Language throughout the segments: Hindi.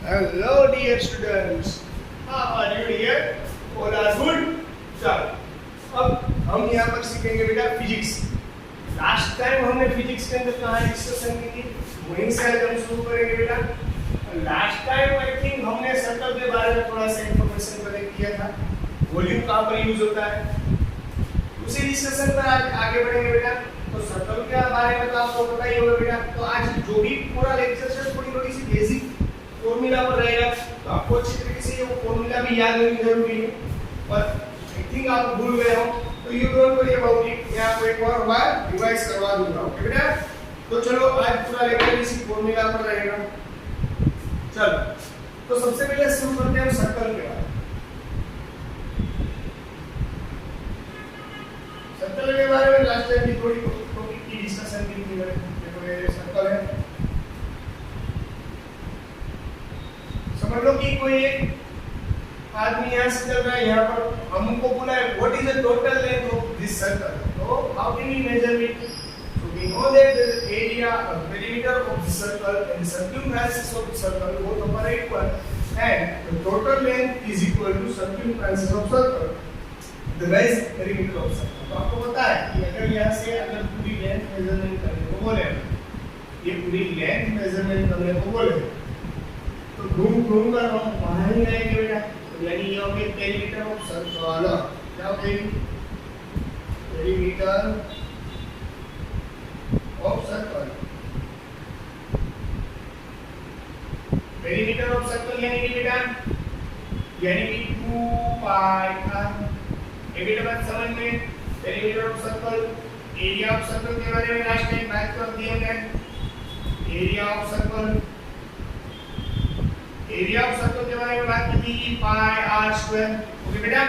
Hello dear students. How are you dear? All are good? चलो अब हम यहाँ पर सीखेंगे बेटा फिजिक्स। लास्ट टाइम हमने फिजिक्स के अंदर कहाँ डिस्कशन की थी, वहीं से आज हम शुरू करेंगे बेटा। लास्ट टाइम आई थिंक हमने सर्कल के बारे में थोड़ा सा इंफॉर्मेशन कलेक्ट किया था, वॉल्यूम कहाँ पर यूज होता है, उसी डिस्कशन पर आज आगे बढ़ेंगे बेटा। तो सर्कल के बारे में तो आपको पता ही होगा बेटा। तो आज जो भी पूरा लेक्चर है थोड़ी सी बेसिक फॉर्मूला पर रहेगा, तो आपको अच्छी तरीके से ये फॉर्मूला भी याद होनी जरूरी है। और आई थिंक आप भूल गए हो तो you don't worry about it, मैं आपको एक और बार रिवाइज करवा दूंगा। ओके बेटा, तो चलो आज पूरा लेक्चर इसी फॉर्मूला पर रहेगा। चलो तो सबसे पहले शुरू करते हैं सर्कल के बारे में। सर्कल के बारे में लास्ट टाइम भी थोड़ी टॉपिक की डिस्कशन की थी। देखो ये सर्कल है, समझ लो कि कोई एक आदमी यहाँ से चल रहा है, यहाँ पर हमको बोला है what is the total length of this circle. तो how can we measure it? So we know that the area of perimeter of the circle and the circumference of the circle both are equal and the total length is equal to circumference of circle divide perimeter of circle. तो आपको पता है कि अगर यहाँ से अगर पूरी लेंथ मेजरमेंट करने को बोले, ये पूरी लेंथ मेजरमेंट करने को बोले, तो घूम कर हम वहां ही जाएंगे बेटा। तो यानी ये हो गया पेरीमीटर ऑफ सर्कल। क्या हो गई? Perimeter of circle. Perimeter of circle यानी कि बेटा यानी कि 2 पाई r। ये बेटा बात समझ में? Perimeter of circle, area of circle के बारे में लास्ट टाइम बात कर दी हमने। Area of circle, area of circle के बारे में बात की थी पाई r स्क्वायर। ओके बेटा,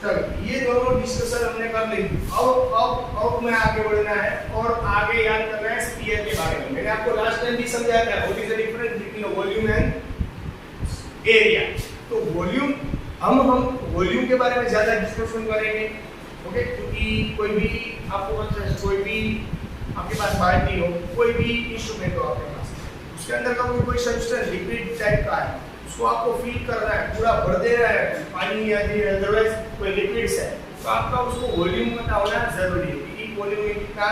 चलो ये दोनों डिस्कशन हमने कर ली। अब मैं आगे बढ़ना है और आगे याद करना है स्फीयर के बारे में। मैंने आपको लास्ट टाइम भी समझाया था what is the difference between volume and area. तो वॉल्यूम हम वॉल्यूम के बारे में ज्यादा डिस्कशन करेंगे। ओके, क्योंकि कोई भी आपको कोई भी आपके पास बाल्टी हो, कोई भी इंस्ट्रूमेंट हो आपके पास, उसके अंदर का कोई सब्सटेंस लिक्विड टाइप का है, उसको आपको फिल करना है, पूरा भर देना है पानी या अदरवाइज कोई लिक्विड्स है, तो आपका उसको वॉल्यूम पता होना जरूरी है कि वॉल्यूम में कितना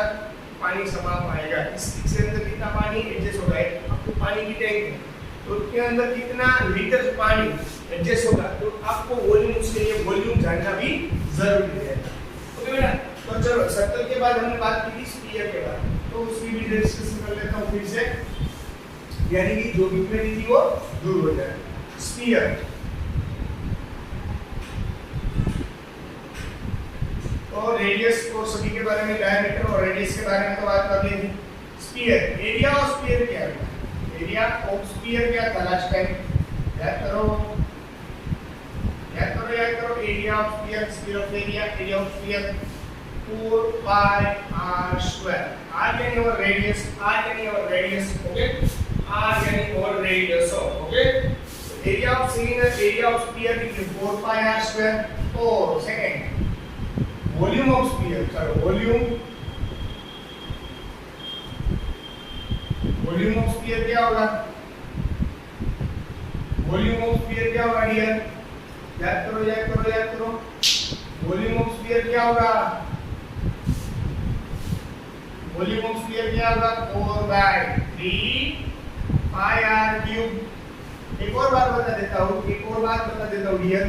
पानी समा पाएगा, इसके अंदर कितना पानी एडजस्ट होगा। आपको पानी की टैंक है तो उसके अंदर कितना लीटर पानी एडजस्ट होगा, तो आपको वॉल्यूम, उसके लिए वॉल्यूम जानना भी जरूरी है। ओके बेटा, तो चलो सर्कल के बाद हमने बात की थी स्फीयर के बारे में, तो उसकी भी डिस्कशन कर लेता हूं फिर से, यानी कि जो इक्वेलिटी थी वो दूर हो जाए। स्फीयर, तो रेडियस और सभी के बारे में, डायमीटर और रेडियस के बारे में तो बात कर ली थी। स्फीयर, एरिया ऑफ स्फीयर क्या है? एरिया ऑफ स्फीयर क्या था लास्ट टाइम? याद करो area of sphere, sphere of area, area of sphere 4 pi r square. r यानी और रेडियस, ओके, r यानी और radius of, okay. Area of cylinder, area of sphere is 4 pi r square. और सेकंड वॉल्यूम ऑफ स्फीयर, चलो वॉल्यूम ऑफ स्फीयर क्या होगा? वॉल्यूम ऑफ स्फीयर क्या होगा डियर? याद करो। वॉल्यूम ऑफ स्फीयर क्या होगा? वॉल्यूम ऑफ स्फीयर क्या होगा? 4/3 पाई r क्यूब। एक और बात बता देता हूँ डियर,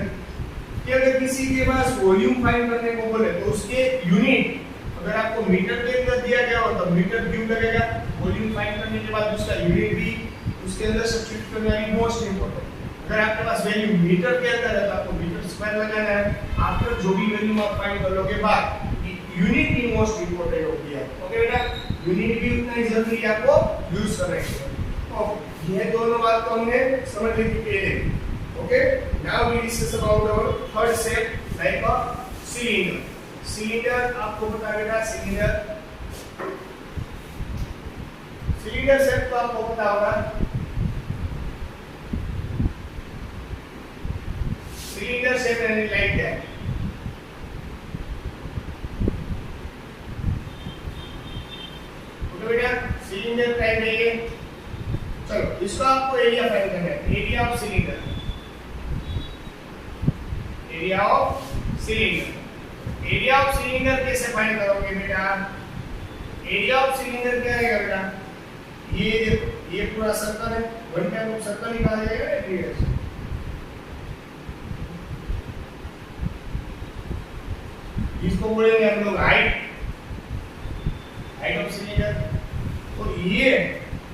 कि अगर किसी के पास वॉल्यूम फाइंड करने को बोले तो उसके यूनिट अगर आपको मीटर के अंदर दिया गया हो तो मीटर क्यूब लगेगा। वॉल्यूम फाइंड करने के बाद उसका यूनिट भी उसके अंदर सब्स्टिट्यूट करना है, मोस्ट इंपोर्टेंट। अगर आपके पास वैल्यू मीटर के अंदर है तो आपको मीटर स्क्वायर लगाना है। आफ्टर जो भी वैल्यू आप फाइंड कर लोगे बाद यूनिट भी मोस्ट इंपोर्टेंट होती है। ओके बेटा, यूनिट भी उतना ही जरूरी है आपको यूज करने के लिए। ओके, ये दोनों बात तो हमने समझ ली थी पहले। Okay, now we discuss about our third shape like a cylinder. Cylinder आपको पता है बेटा, सिलेंडर शेप तो आपको पता होगा। सिलेंडर शेप यानी लाइक दैट। ओके बेटा, सिलेंडर टाइप है ये। चलो इसको आपको एरिया फाइंड करना है, area of cylinder, area of cylinder. Area of cylinder कैसे फाइंड करोगे बेटा? एरिया ऑफ सिलेंडर क्या है बेटा? ये देखो, ये पूरा सर्कल है, वन टाइप ऑफ सर्कल ही कहा जाएगा ना रेडियस। इसको बोलेंगे हम लोग हाइट, हाइट ऑफ सिलेंडर।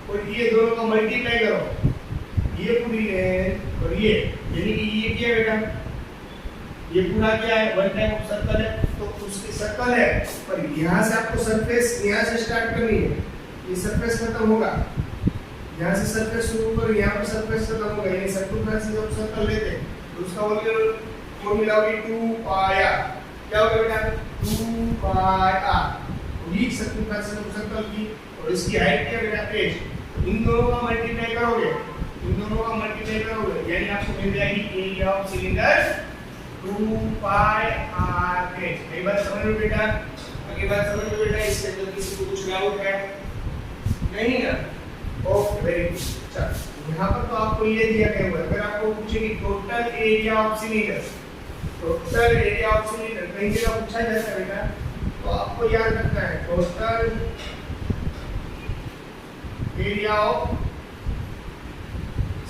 और ये दोनों का मल्टीप्लाई करो, ये पूरी लेंथ और ये, यानी कि ये क्या है बेटा? ये पूरा क्या है? वन टाइप ऑफ सर्कल है, तो उसकी सर्कल है, पर यहाँ से आपको सरफेस यहाँ से स्टार्ट करनी है, ये सरफेस खत्म होगा, यहाँ से सरफेस शुरू करो, यहाँ पर सरफेस खत्म होगा, यानी सर्कमफ्रेंस जब सर्कल लेते हैं तो उसका फॉर्मूला होगी 2 पाई r। क्या होगा बेटा? 2 पाई r, ये सर्कमफ्रेंस ऑफ सर्कल की, और इसकी हाइट क्या बेटा? h। इन दोनों का मल्टीप्लाई करोगे, यानी आपको मिल जाएगी area of cylinder 2 pi r h। ये बात समझ लो बेटा, आगे बात समझ लो बेटा। इसके अंदर किसी को कुछ डाउट है? नहीं ना? Okay, very good. चलो यहाँ पर तो आपको ये दिया गया हुआ है, अगर आपको पूछेगी टोटल एरिया ऑफ सिलेंडर, कहीं जगह पूछा जाता है बेटा, तो आपको याद रखना है total area of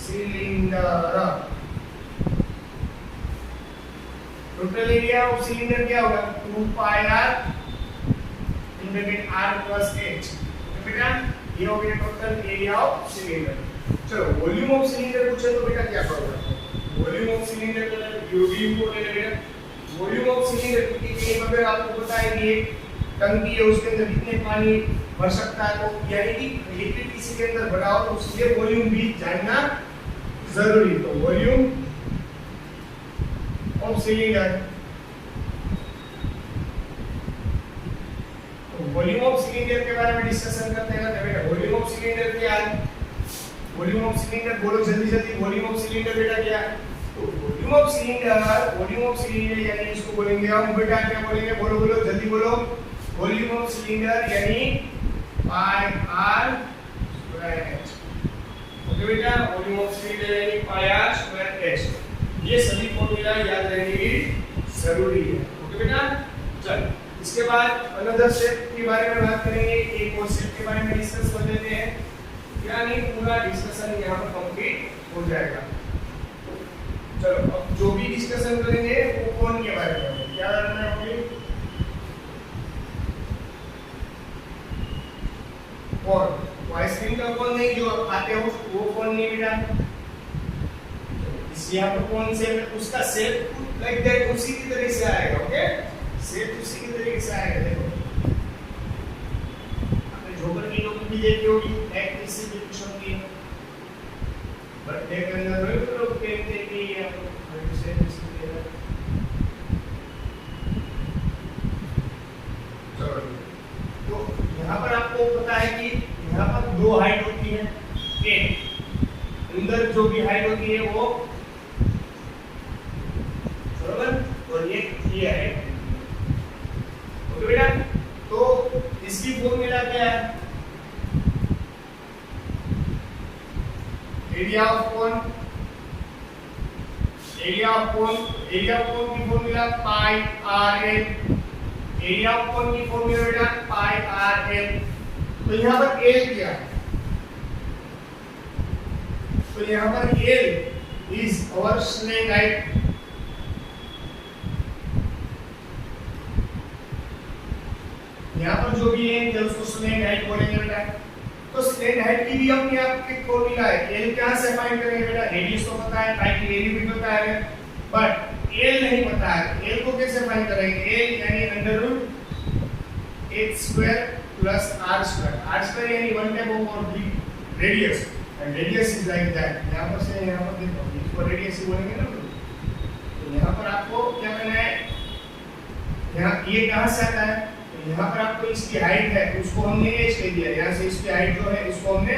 cylinder. Total area of cylinder क्या होगा? 2 पाई r in bracket r plus h। बेटा ये हो गया टोटल एरिया ऑफ सिलेंडर। चलो वॉल्यूम ऑफ सिलेंडर पूछे तो बेटा क्या करोगे? वॉल्यूम ऑफ सिलेंडर को यूडी को ले बेटा। वॉल्यूम ऑफ सिलेंडर की कहीं अगर आपको पता है कि एक टंकी है, उसके अंदर कितने पानी भर सकता है, तो यानी कि लिक्विड किसी के अंदर भरा हो तो उसके वॉल्यूम भी जानना जरूरी। तो volume of cylinder, volume of cylinder के बारे में डिस्कशन करते हैं ना बेटा। वॉल्यूम ऑफ सिलेंडर क्या है? वॉल्यूम ऑफ सिलेंडर बोलो जल्दी जल्दी। वॉल्यूम ऑफ सिलेंडर बेटा क्या है? तो वॉल्यूम ऑफ सिलेंडर यानी इसको बोलेंगे हम बेटा, क्या बोलेंगे? बोलो बोलो जल्दी बोलो। वॉल्यूम ऑफ सिलेंडर यानी पाई r स्क्वायर h। ओके बेटा, वॉल्यूम ऑफ सिलेंडर यानी पाई r स्क्वायर h। ये सभी फॉर्मूला याद रहने की जरूरी है। ओके बेटा, चलो इसके बाद अनदर शेप के बारे में बात करेंगे। एक और शेप के बारे में डिस्कस कर लेते हैं, यानी पूरा डिस्कशन यहाँ पर कंप्लीट हो जाएगा। चलो अब जो भी डिस्कशन करेंगे वो कौन के बारे में, क्या करना है? कौन? आइसक्रीम का कौन नहीं, जो आप खाते हो वो कौन नहीं बेटा। इस यहाँ पर कौन से उसका शेप लाइक दैट उसी की तरह से आएगा। ओके, शेप उसी की तरीके से आएगा। देखो आपने जोकर की टोपी भी देखी होगी, एक इससे भी कुछ होगी, बर्थडे के अंदर लोग कहते हैं कि ये आपको शेप इसी तरह। चलो तो यहाँ पर आपको पता है कि यहाँ पर दो हाइट होती है, एक अंदर जो भी हाइट होती है वो, बराबर, और एक ये हाइट। ओके बेटा, तो इसकी फॉर्मूला क्या है? एरिया ऑफ कोन की formula pi r l। Area of cone की फॉर्मूला बेटा पाई r l। तो यहाँ पर l क्या है? तो यहाँ पर l is our slant height. यहाँ पर जो भी है जब उसको स्लैंट हाइट बोलेंगे बेटा, तो स्लैंट हाइट की भी अपने आप की फॉर्मूला है। l कहाँ से फाइंड करेंगे बेटा? रेडियस तो पता है, पाई की वैल्यू भी पता है, बट l नहीं पता है। l को कैसे फाइंड करेंगे? l यानी under root h square plus r square यानी 1 type of radius, and radius is like that. यहाँ पर से यहाँ पर देखो, इसको रेडियस ही बोलेंगे ना। तो यहाँ पर आपको क्या करना है? यहाँ ये कहाँ से आता है? यहाँ पर आपको इसकी हाइट है, उसको हमने h कह दिया। यहाँ से इसकी हाइट जो है उसको हमने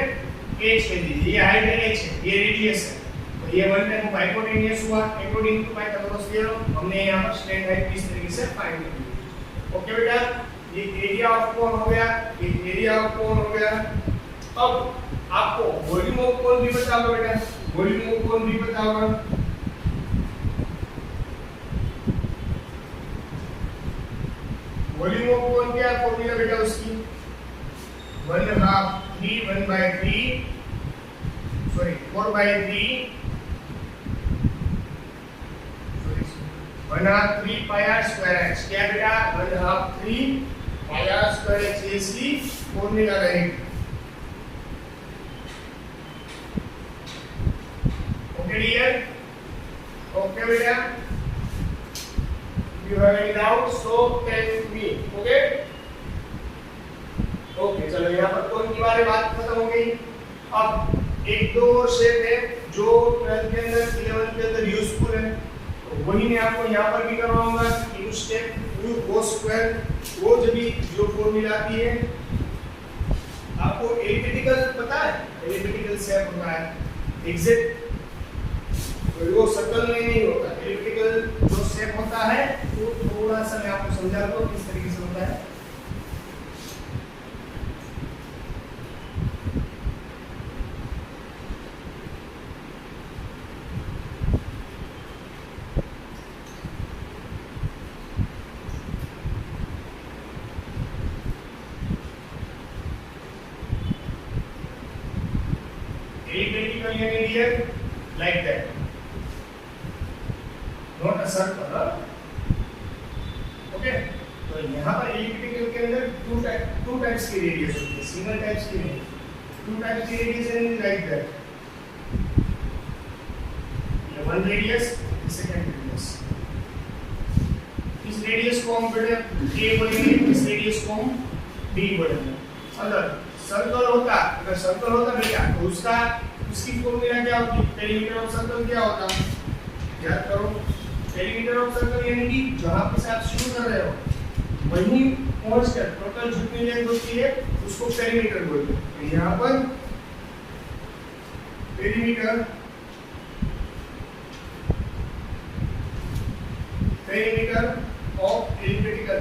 h कह दी। ये हाइट है h है, ये रेडियस है, तो ये 1 टाइप ऑफ हाइपोटेन्यूज हुआ अकॉर्डिंग टू पाइथागोरस थ्योरम। हमने यहाँ पर स्लैंट हाइट किस तरीके से फाइंड की। ओके बेटा, ये एरिया ऑफ कोन हो गया, ये एरिया ऑफ कोन हो गया। अब आपको वॉल्यूम ऑफ कोन भी पता होगा बेटा, वॉल्यूम ऑफ कोन भी पता होगा। वॉल्यूम ऑफ कोन क्या फॉर्मूला बेटा उसकी 1/2 3 1/3 sorry 4/3 1/2 3 pi r square x क्या बेटा 1/2 3 pi r square x इसकी फॉर्मूला रहेगी। ओके डियर, ओके बेटा, you have any doubt so tell me, okay? Okay चलो यहाँ पर कोन की बारे बात खत्म हो गई। अब एक दो और शेप है जो 12th के अंदर 11th के अंदर यूजफुल है, तो वही मैं आपको यहाँ पर भी करवाऊंगा। Use step you cos square वो जब भी जो फॉर्मूला आती है आपको एलिप्टिकल पता है, एलिप्टिकल शेप होता है एग्जैक्ट, वो सर्कल में नहीं होता। एलिप्टिकल जो शेप होता है वो थोड़ा सा मैं आपको समझाता हूँ किस तरीके से होता है। Elliptical linear like that, not a circle, huh? Okay, तो यहाँ पर एलिप्टिकल के अंदर टू टाइप्स की रेडियस होती है, सिंगल टाइप्स की नहीं, टू टाइप्स की रेडियस है like that, one radius second radius. इस रेडियस को हम बेटा a बोलेंगे, इस रेडियस को हम b बोलेंगे। अगर सर्कल होता, अगर सर्कल होता बेटा तो उसका उसकी फॉर्मूला क्या होती? पेरीमीटर ऑफ सर्कल क्या होता? याद करो, पेरीमीटर ऑफ सर्कल यानी कि जहां पे से आप शुरू कर रहे हो वहीं पहुंचकर टोटल जितनी लेंथ होती है उसको पेरीमीटर बोलते हैं। तो यहां पर पेरीमीटर ऑफ एलिप्टिकल,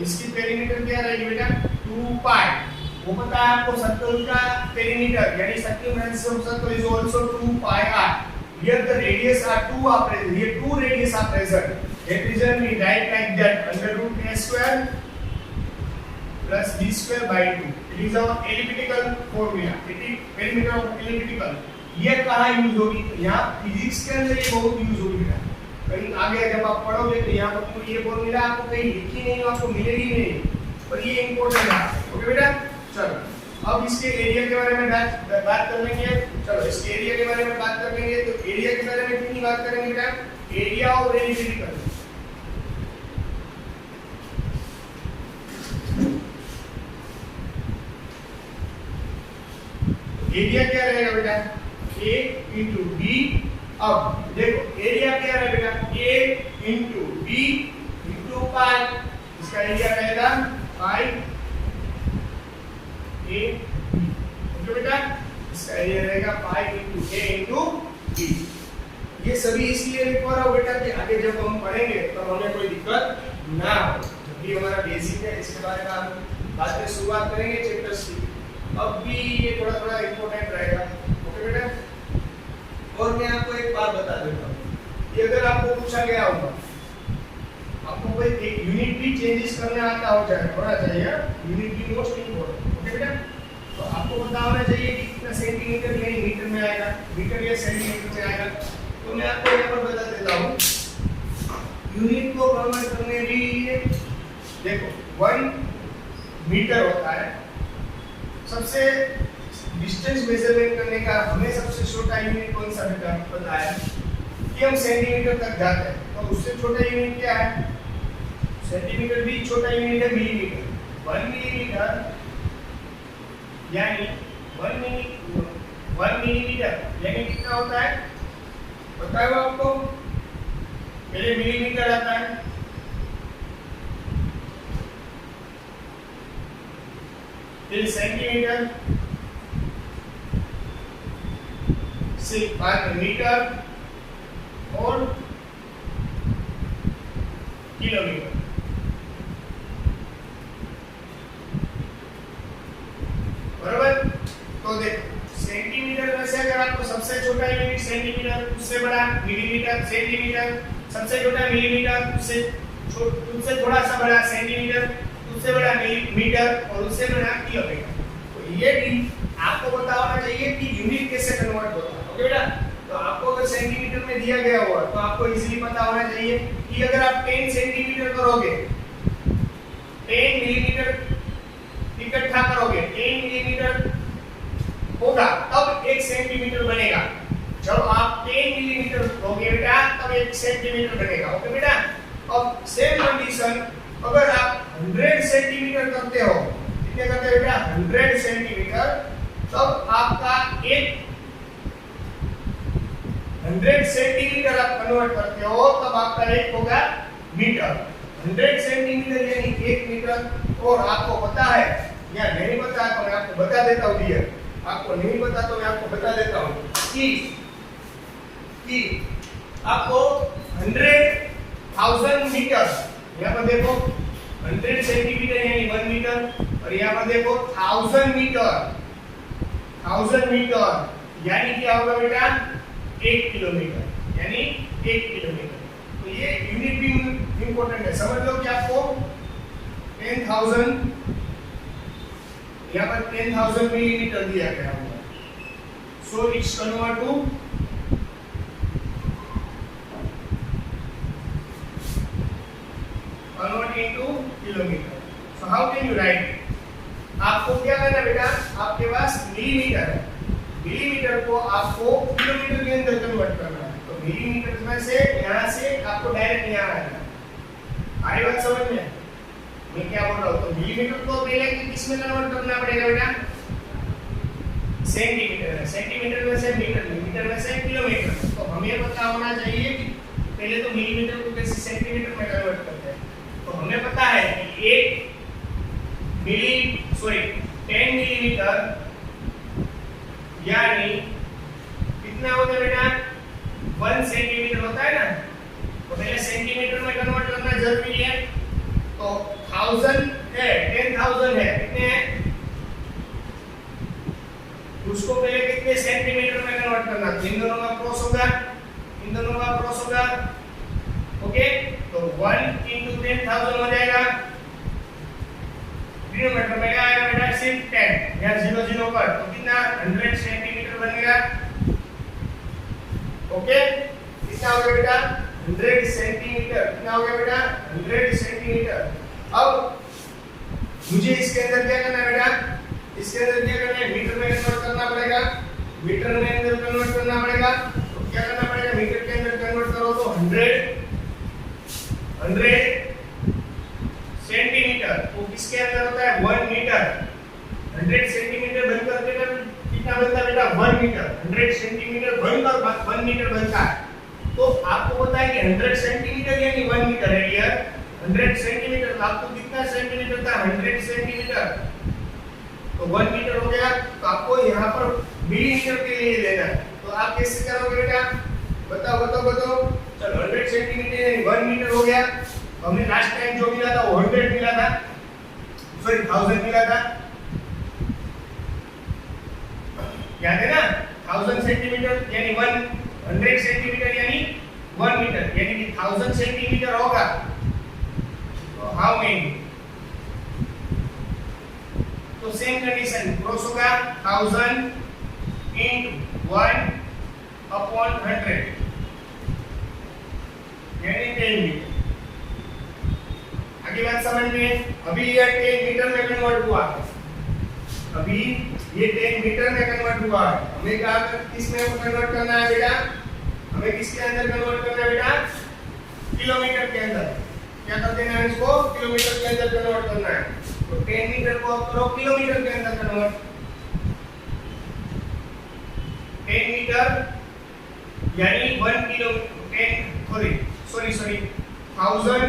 इसकी पेरीमीटर क्या रहेगी बेटा 2 पाई। वो पता है आपको सर्कल का पेरीमीटर यानी circumference of circle is also 2 pi r. Here the radius are 2 are present. Here 2 radius are present. That reason we write like that under root a square plus b square by 2. It is our elliptical formula. It is perimeter of elliptical. ये कहाँ यूज होगी? यहाँ फिजिक्स के अंदर ये बहुत यूज होगी बेटा। कहीं आगे जब आप पढ़ोगे तो यहाँ पर ये फॉर्मूला आपको कहीं लिखी नहीं, आपको मिलेगी नहीं, पर ये इंपॉर्टेंट है। ओके बेटा, चलो अब इसके एरिया के बारे में बात कर लेंगे। चलो इसके एरिया के बारे में बात कर लेंगे। तो एरिया के बारे में कितनी बात करेंगे बेटा? एरिया ऑफ एलिप्टिकल, एरिया क्या रहेगा बेटा? a into b। अब देखो एरिया क्या रहेगा बेटा? a into b into pi, इसका एरिया रहेगा pi a b। ओके बेटा, इसका एरिया रहेगा pi into a into b। ये सभी इसलिए लिख रहा हूं बेटा कि आगे जब हम पढ़ेंगे तो हमें कोई दिक्कत ना हो। जब भी हमारा बेसिक है इसके बारे में हम बाद में शुरुआत करेंगे चैप्टर्स की, अब भी ये थोड़ा थोड़ा इंपॉर्टेंट रहेगा। ओके बेटा, और मैं आपको एक बात बता देता हूँ कि अगर आपको पूछा गया होगा, आपको कोई एक यूनिट भी चेंजेस करना आता हो जाए होना चाहिए, यूनिट भी मोस्ट इंपॉर्टेंट। ओके बेटा, तो आपको पता होना चाहिए कि कितना सेंटीमीटर यानी मीटर में आएगा, मीटर या सेंटीमीटर में आएगा। तो मैं आपको यहाँ पर बता देता हूँ, यूनिट को कन्वर्ट करने के लिए देखो 1 मीटर होता है। सबसे डिस्टेंस मेजरमेंट करने का हमें सबसे छोटा यूनिट कौन सा बेटा पता है कि हम सेंटीमीटर तक जाते हैं, तो उससे छोटा यूनिट क्या है? सेंटीमीटर भी छोटा यूनिट है मिलीमीटर। 1 मिलीमीटर यानी 1 मिलीमीटर यानी कितना होता है पता है वो आपको? पहले मिलीमीटर आता है, फिर सेंटीमीटर, से बाद मीटर और किलोमीटर। बराबर। तो देखो सेंटीमीटर में से अगर आपको सबसे छोटा यूनिट सेंटीमीटर, उससे बड़ा मिलीमीटर, सेंटीमीटर, सबसे छोटा मिलीमीटर, उससे थोड़ा सा बड़ा सेंटीमीटर, उससे बड़ा मीटर और उससे बड़ा किलोमीटर, तो ये भी आपको पता होना चाहिए कि यूनिट कैसे कन्वर्ट होता है। ओके बेटा, तो आपको अगर सेंटीमीटर में दिया गया हुआ तो आपको इजीली पता होना चाहिए कि अगर आप 10 सेंटीमीटर करोगे, 10 मिलीमीटर इकट्ठा करोगे, 10 मिलीमीटर होगा तब 1 सेंटीमीटर बनेगा। जब आप 10 मिलीमीटर लोगे बेटा तब 1 सेंटीमीटर बनेगा। ओके बेटा, अब सेम कंडीशन अगर आप 100 सेंटीमीटर करते हो, कितने करते हो बेटा 100 सेंटीमीटर, तब आपका 100 सेंटीमीटर आप कन्वर्ट करते हो तब आपका एक होगा मीटर। 100 सेंटीमीटर यानी 1 मीटर। और आपको पता है या नहीं पता तो मैं आपको बता देता हूं डियर, आपको नहीं पता तो मैं आपको बता देता हूं कि आपको 100,000 मीटर, यहाँ पर देखो 100 सेंटीमीटर यानी 1 मीटर और यहाँ पर देखो 1000 मीटर, 1000 मीटर यानी क्या होगा बेटा 1 किलोमीटर, यानी 1 किलोमीटर। तो ये यूनिट भी इंपॉर्टेंट है, समझ लो कि आपको 10,000 यहाँ पर 10,000 मिलीमीटर दिया गया होगा, so it's convert two kilometre. So how can you right? आपको क्या करना बेटा, आपके पास मिलीमीटर है, मिलीमीटर को आपको किलोमीटर के अंदर कन्वर्ट करना है। तो मिलीमीटर में से यहाँ से आपको डायरेक्ट यहाँ आएगा। आई बात समझ में? मैं क्या बोल रहा हूँ? तो मिलीमीटर को पहले किसमें कन्वर्ट करना पड़ेगा बेटा? सेंटीमीटर, सेंटीमीटर में से मीटर, मीटर में से किलोमीटर। तो हमें पता होना चाहिए कि पहले तो मिलीमीटर को कैसे सेंटीमीटर में कन्वर्ट करते हैं। तो हमें पता है कि 10 मिलीमीटर यानी कितना होता है बेटा 1 सेंटीमीटर होता है ना, तो पहले सेंटीमीटर में कन्वर्ट करना जरूरी है। तो 1000 है, 10,000 है, कितने हैं उसको पहले कितने सेंटीमीटर में कन्वर्ट करना, इन दोनों का क्रॉस होगा, इन दोनों का क्रॉस होगा। ओके, तो 1 into 10,000 हो जाएगा, किलोमीटर में क्या आएगा बेटा सिर्फ 10, यहाँ 0 0 पर, तो कितना 100 सेंटीमीटर बनेगा। ओके, कितना हो गया बेटा 100 सेंटीमीटर, कितना हो गया बेटा 100 सेंटीमीटर। अब मुझे इसके अंदर क्या करना है बेटा, इसके अंदर क्या करना है, मीटर में कन्वर्ट करना पड़ेगा, मीटर में अंदर कन्वर्ट करना पड़ेगा। तो क्या करना पड़ेगा, मीटर के अंदर कन्वर्ट करो तो 100 सेंटीमीटर, वो किसके अंदर होता है 1 मीटर। 100 सेंटीमीटर बनकर कितना बनता है बेटा 1 मीटर, 100 सेंटीमीटर बनकर 1 मीटर बनता है। तो आपको पता है कि 100 सेंटीमीटर यानी 1 मीटर है यार, 100 सेंटीमीटर, तो आपको कितना सेंटीमीटर था 100 सेंटीमीटर, तो 1 मीटर हो गया। तो आपको यहाँ पर मिलीमीटर के लिए लेना है, तो आप कैसे करोगे बेटा, बताओ बताओ बताओ। चलो 100 सेंटीमीटर यानी 1 मीटर हो गया। हमने लास्ट टाइम जो मिला था वो 100 मिला था, सॉरी 1000 मिला था, याद है ना। 1000 सेंटीमीटर यानी 100 सेंटीमीटर यानी 1 मीटर, यानी कि 1000 सेंटीमीटर होगा। तो हाउ मेनी, तो सेम कंडीशन क्रॉस होगा 1000 into 1 upon 100 यानी 10 मीटर। आगे बात समझ में, अभी ये 10 मीटर में कन्वर्ट हुआ, अभी ये 10 मीटर में कन्वर्ट हुआ है। हमें क्या किसमें कन्वर्ट करना है बेटा, हमें किसके अंदर कन्वर्ट करना है बेटा, किलोमीटर के अंदर। क्या कर देना है इसको, किलोमीटर के अंदर कन्वर्ट करना है। तो 10 मीटर को आप करो किलोमीटर के अंदर कन्वर्ट। 10 मीटर यानी 1 किलो 10 सॉरी 1000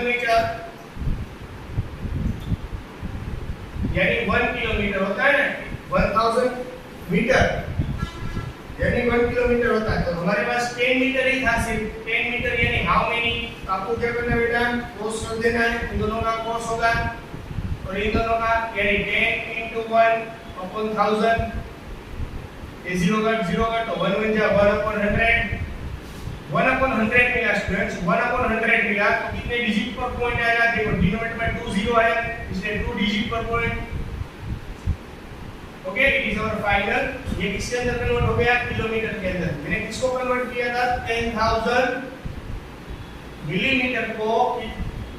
मीटर यानी 1 किलोमीटर होता है ना, 1000 मीटर यानी 1 किलोमीटर होता है। तो हमारे पास 10 मीटर ही था, सिर्फ 10 मीटर यानी हाउ मेनी। आपको क्या करना है बेटा, क्रॉस कर देना है, इन दोनों का क्रॉस होगा और इन दोनों का यानी 10 into 1 upon 1000 ये 0 का तो 1 बन जाए 1 upon 100 1 upon 100 मिला स्टूडेंट्स 1 upon 100 मिला तो कितने डिजिट पर पॉइंट आएगा देखो डिनोमिनेटर में 2 0 है इसलिए 2 डिजिट पर point okay it is our final ये किसके अंदर कन्वर्ट हो गया किलोमीटर के अंदर मैंने किसको कन्वर्ट किया था 10000 मिलीमीटर को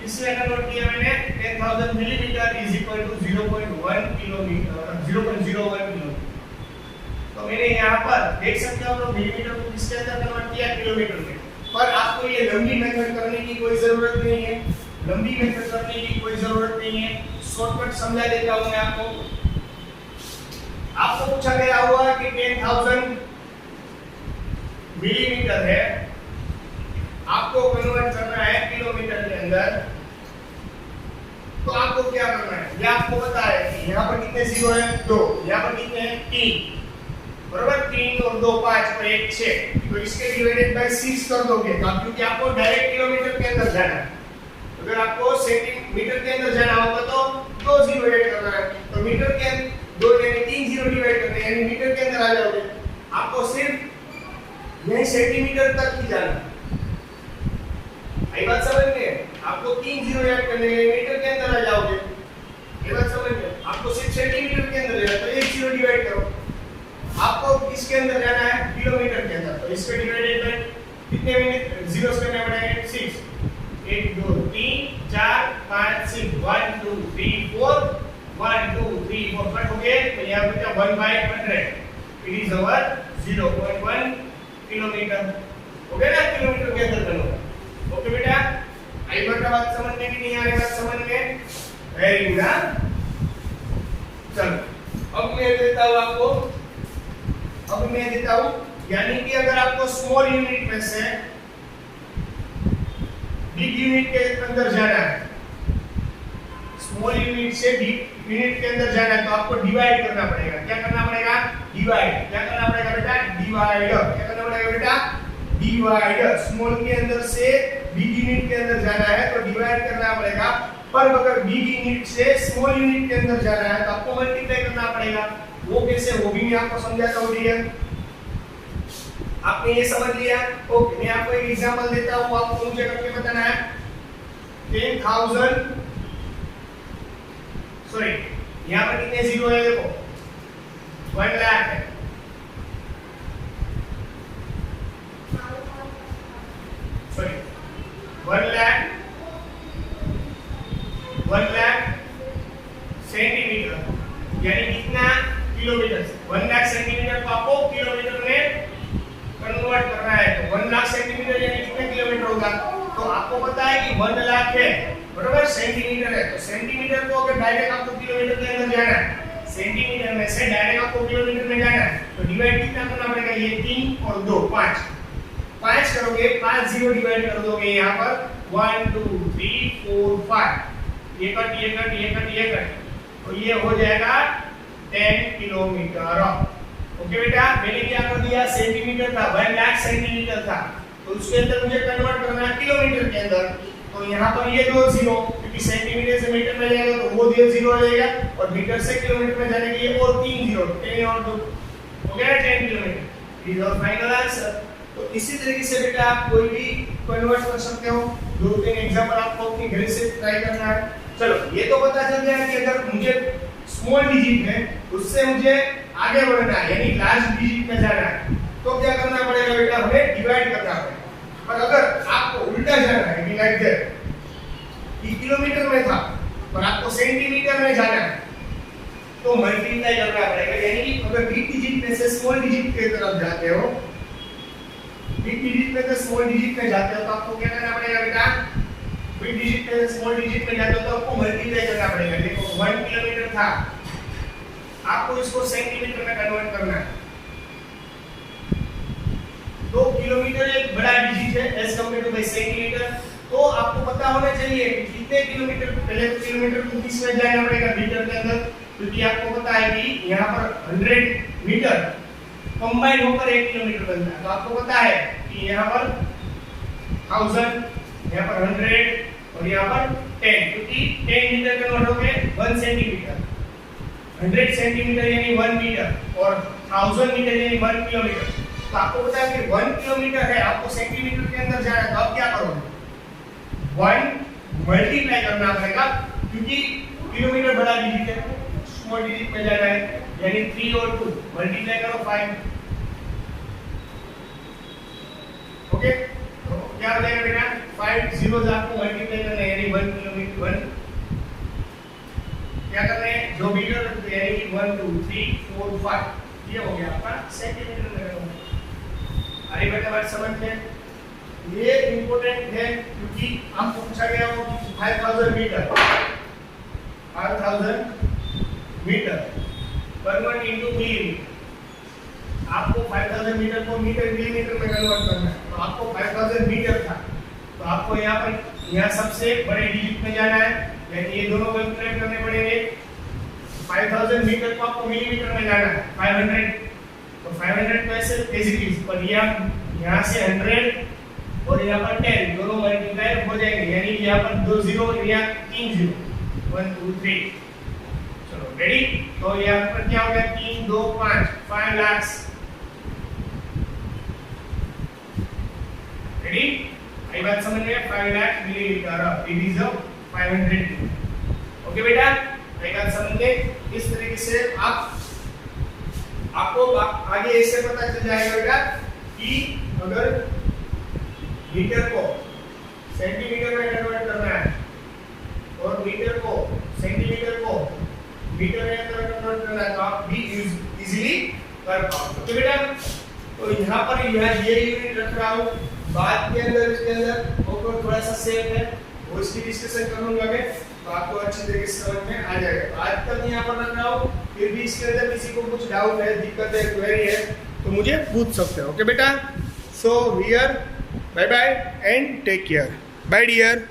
इसमें कन्वर्ट किया मैंने 10000 millimetre is equal to 0.1 kilometre 0.01 kilometre तो मैंने यहाँ पर देख सकते हो तो मिलीमीटर को किसके अंदर कन्वर्ट किया किलोमीटर में पर आपको ये लंबी मेथड करने की कोई जरूरत नहीं है लंबी मेथड करने की कोई जरूरत नहीं है शॉर्टकट समझा देता हूँ मैं आपको पूछा गया हुआ कि 10000 मिलीमीटर है आपको कन्वर्ट करना है किलोमीटर के अंदर तो आपको क्या करना है ये आपको पता है कि यहाँ पर कितने जीरो है 2 यहाँ पर कितने हैं 3 बराबर 3 और 2 5 और 1 6 तो इसके डिवाइडेड बाय 6 कर दोगे तो क्योंकि आपको डायरेक्ट किलोमीटर के अंदर जाना है अगर आपको सेंटीमीटर के अंदर जाना होगा तो 2 जीरो ऐड करना है तो मीटर के अंदर 2 यानी 3 जीरो डिवाइड करते हैं यानी मीटर के अंदर आ जाओगे आपको सिर्फ यही सेंटीमीटर तक ही जाना ये बात समझ में आपको 3 जीरो ऐड करने हैं मीटर के अंदर आ जाओगे ये बात समझ में आपको सिर्फ सेंटीमीटर के अंदर जाना तो 1 जीरो डिवाइड करो आपको किसके अंदर जाना है किलोमीटर के अंदर तो इसके डिवाइडेड बाय कितने मिनट जीरोस करने पड़ेंगे 6 1 2 3 4 5 6 1 2 3 4 1 2 3 4 कट हो गए तो यहां बचा 1/100 इट इज अवर 0.1 किलोमीटर हो गया ना किलोमीटर के अंदर करो ओके बेटा आई बात समझ में कि नहीं आ रही बात समझ में वेरी गुड चलो अब मैं देता हूं आपको यानी कि अगर आपको स्मॉल यूनिट में से बिग यूनिट के अंदर जाना है स्मॉल यूनिट से बिग यूनिट के अंदर जाना है तो आपको डिवाइड करना पड़ेगा क्या करना पड़ेगा डिवाइड क्या करना पड़ेगा बेटा डिवाइड क्या करना पड़ेगा बेटा डिवाइड स्मॉल के अंदर से बिग यूनिट के अंदर जाना है तो डिवाइड करना पड़ेगा पर अगर बिग यूनिट से स्मॉल यूनिट के अंदर जाना है तो आपको मल्टीप्लाई करना पड़ेगा वो कैसे वो भी मैं आपको समझाता हूं डियर आपने ये समझ लिया ओके मैं आपको एक एग्जांपल देता हूं आपको मुझे करके बताना है 10000 सॉरी यहां पर कितने जीरो है देखो 1 लाख है सॉरी 1 लाख सेंटीमीटर यानी कितना किलोमीटर 1 लाख सेंटीमीटर को आपको किलोमीटर में कन्वर्ट करना है तो 1 लाख सेंटीमीटर यानी कितने किलोमीटर होगा तो आपको पता है कि 1 लाख है बराबर सेंटीमीटर है तो सेंटीमीटर को अगर डायरेक्ट आपको किलोमीटर के अंदर जाना है सेंटीमीटर में से डायरेक्ट आपको किलोमीटर में जाना है तो डिवाइड कितना करना पड़ेगा ये 3 और 2 5 करोगे 5 जीरो डिवाइड कर दोगे यहाँ पर 1 2 3 4 5 ये कट तो ये हो जाएगा 10 किलोमीटर ओके बेटा मैंने क्या कर दिया सेंटीमीटर था 1 लाख सेंटीमीटर था तो उसके अंदर मुझे कन्वर्ट करना है किलोमीटर के अंदर तो यहाँ पर ये 2 जीरो क्योंकि सेंटीमीटर से मीटर में जाएगा तो वो 2 जीरो आ जाएगा और मीटर से किलोमीटर में जाने के लिए और 3 जीरो 10 और 2 हो गया 10 kilometre is our final answer तो इसी तरीके से बेटा आप कोई भी कन्वर्ट कर सकते हो 2-3 एग्जांपल आपको अपनी घर से ट्राई करना है चलो ये तो पता चल गया कि अगर मुझे स्मॉल डिजिट है उससे मुझे आगे बढ़ना है यानी लार्ज डिजिट में जाना है तो क्या करना पड़ेगा बेटा हमें डिवाइड करना पड़ेगा पर अगर आपको उल्टा जाना है यानी लाइक दैट कि किलोमीटर में था पर आपको सेंटीमीटर में जाना है तो मल्टीप्लाई करना पड़ेगा यानी कि अगर बिग डिजिट में से स्मॉल डिजिट की तरफ जाते हो बिग डिजिट में से स्मॉल डिजिट में जाते हो तो आपको क्या करना पड़ेगा बेटा बिग डिजिट में स्मॉल डिजिट में जाते हो तो आपको मल्टीप्लाई करना पड़ेगा देखो 1 किलोमीटर था आपको इसको सेंटीमीटर में कन्वर्ट करना है 2 किलोमीटर एक बड़ा डिजिट है एज कंपेयर टू सेंटीमीटर तो आपको पता होना चाहिए कि कितने किलोमीटर पहले तो किलोमीटर को किस में जाना पड़ेगा मीटर के अंदर क्योंकि आपको पता है कि यहाँ पर 100 मीटर कंबाइन होकर 1 किलोमीटर बनता है तो आपको पता है कि यहाँ पर 1000 यहाँ पर 100 और यहाँ पर 10, क्योंकि 10 मीटर कन्वर्ट हो गए 1 सेंटीमीटर, 100 सेंटीमीटर यानी 1 मीटर और 1000 मीटर यानी 1 किलोमीटर। तो आपको पता है कि 1 किलोमीटर है, आपको सेंटीमीटर के अंदर जाना है, तो आप क्या करोगे 1 मल्टीप्लाई करना पड़ेगा, क्योंकि किलोमीटर बड़ा डिजिट है, स्मॉल डिजिट में जाना है, यानी 3 और 2 मल्टीप्लाई करो 5। ओके, तो क्या हो जाएगा बेटा 5 जीरोस आपको मल्टीप्लाई करना है, यानी 1 किलोमीटर 1 क्या करना है जो मीटर यानी 1 2 3 4 5 ये हो गया आपका सेंटीमीटर में। अरे बेटा बात समझ में, ये इंपॉर्टेंट है क्योंकि आपको पूछा गया हो कि 5000 metre 5000 metre convert into millimetre. आपको 5000 मीटर को मीटर मिलीमीटर में कन्वर्ट करना है, तो आपको 5000 मीटर था, तो आपको यहाँ सबसे बड़े डिजिट में जाना है, यानी ये दोनों कैलकुलेट करने पड़ेंगे। 5000 मीटर को आपको मिलीमीटर में जाना है 500, तो 500 तो ऐसे बेसिकली, पर यहाँ से 100 और यहाँ पर 10 दोनों मल्टीप्लाई हो जाएंगे, यानी यहाँ पर 2 जीरो यहाँ 3 जीरो 1 2 3। चलो रेडी, तो यहाँ पर क्या हो गया 3 2 5 लाख। रेडी, आई बात समझ में 5 lakh millimetre it is 500। Okay बेटा, एक बात समझ लें, इस तरीके से आपको आगे ऐसे पता चल जाएगा बेटा कि अगर मीटर को सेंटीमीटर में कन्वर्ट करना है और मीटर को सेंटीमीटर को मीटर में कन्वर्ट करना है, तो आप भी इजीली कर पाओगे। तो बेटा, तो यहाँ पर ये यूनिट रख रहा हूँ, बाद के अंदर इसके अंदर और थोड़ा सा सेफ है वो इसकी डिस्कशन करूंगा मैं, तो आपको अच्छी तरीके से समझ में आ जाएगा। तो आज तक यहाँ पर रख रहा हूँ, फिर भी इसके अंदर किसी को कुछ डाउट है, दिक्कत है, क्वेरी है तो मुझे पूछ सकते हो। ओके बेटा, so here bye bye and take care, bye dear.